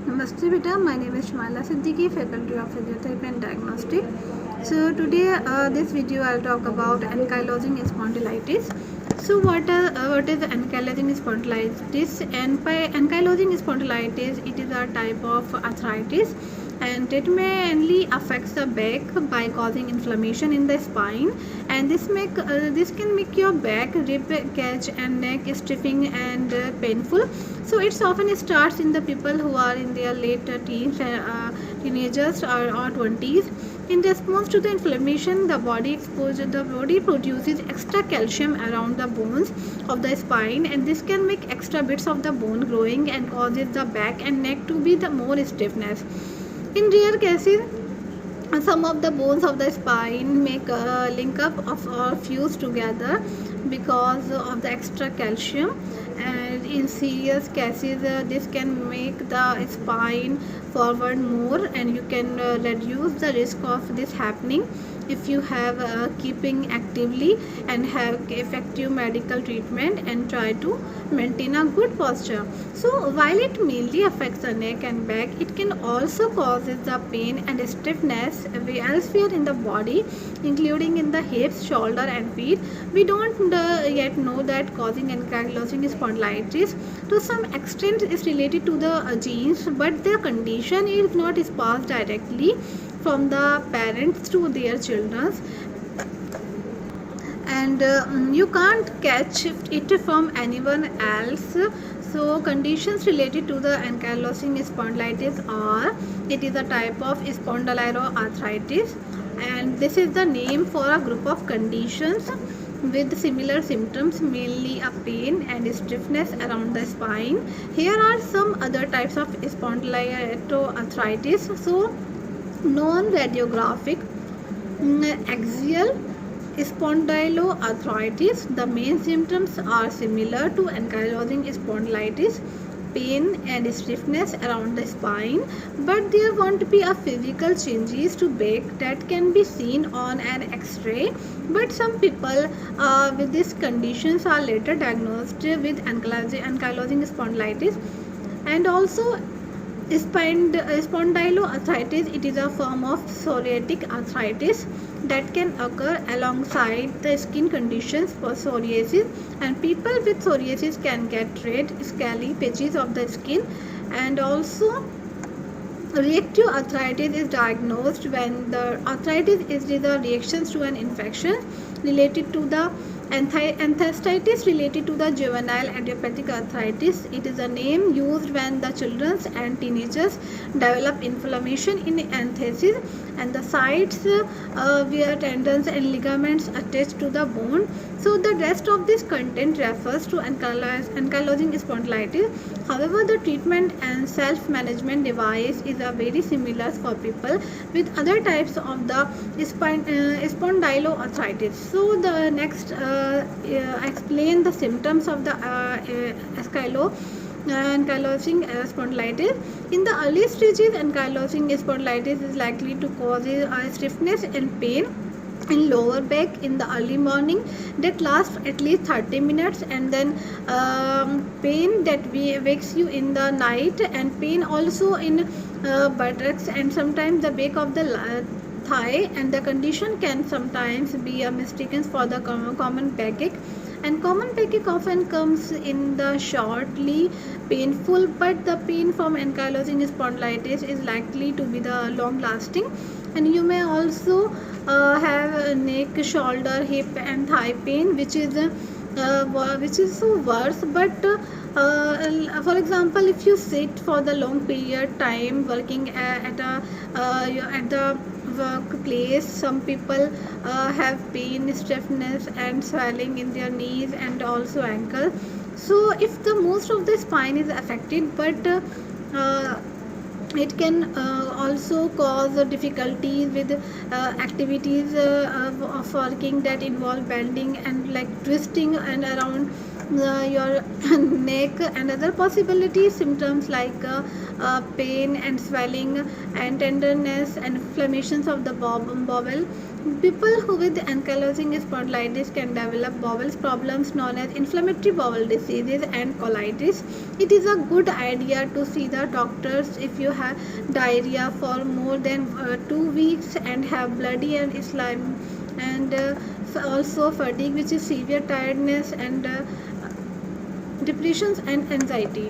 Namaste beta, my name is Shmala Siddiqui, faculty of physiotherapy and diagnostic. So today this video I'll talk about ankylosing spondylitis. So what is ankylosing spondylitis? And by ankylosing spondylitis, it is a type of arthritis, and it mainly affects the back by causing inflammation in the spine, and this can make your back, rib cage and neck stiffing and painful. So it's often starts in the people who are in their late teens, teenagers or 20s. In response to the inflammation, the body produces extra calcium around the bones of the spine, and this can make extra bits of the bone growing and causes the back and neck to be the more stiffness. In rare cases, some of the bones of the spine make a link up of or fuse together because of the extra calcium, and in serious cases this can make the spine forward more, and you can reduce the risk of this happening if you have keeping actively and have effective medical treatment and try to maintain a good posture. So while it mainly affects the neck and back, it can also causes the pain and stiffness elsewhere in the body, including in the hips, shoulder and feet. We don't yet know that causing ankylosing spondylitis to some extent is related to the genes, but the condition is not passed directly from the parents to their children, and you can't catch it from anyone else. So conditions related to the ankylosing spondylitis are: it is a type of spondyloarthritis, and this is the name for a group of conditions with similar symptoms, mainly a pain and stiffness around the spine. Here are some other types of spondyloarthritis. So non-radiographic axial spondyloarthritis. The main symptoms are similar to ankylosing spondylitis: pain and stiffness around the spine, but there won't be a physical changes to back that can be seen on an x-ray. But some people with these conditions are later diagnosed with ankylosing spondylitis. And also spondyloarthritis, it is a form of psoriatic arthritis that can occur alongside the skin conditions for psoriasis, and people with psoriasis can get red, scaly patches of the skin. And also reactive arthritis is diagnosed when the arthritis is the reactions to an infection related to the enthesitis related to the juvenile idiopathic arthritis. It is a name used when the children and teenagers develop inflammation in entheses and the sites where tendons and ligaments attach to the bone. So the rest of this content refers to ankylosing spondylitis. However, the treatment and self-management device is very similar for people with other types of the spondyloarthritis. So the next explain the symptoms of the ankylosing spondylitis. In the early stages, ankylosing spondylitis is likely to cause stiffness and pain in lower back in the early morning that lasts at least 30 minutes, and then pain that wakes you in the night, and pain also in buttocks and sometimes the back of the thigh, and the condition can sometimes be mistaken for the common backache. And common backache often comes in the shortly painful, but the pain from ankylosing spondylitis is likely to be the long lasting. And you may also have neck, shoulder, hip and thigh pain, which is so worse. But for example, if you sit for the long period time working at the workplace, some people have pain, stiffness and swelling in their knees and also ankle. So if the most of the spine is affected, but it can also cause difficulties with activities of working that involve bending and like twisting and around your neck, and other possibility symptoms like pain and swelling and tenderness and inflammations of the bowel. People who with ankylosing spondylitis can develop bowel problems known as inflammatory bowel diseases and colitis. It is a good idea to see the doctors if you have diarrhea for more than 2 weeks and have bloody and slime, and also fatigue, which is severe tiredness, and depressions and anxiety.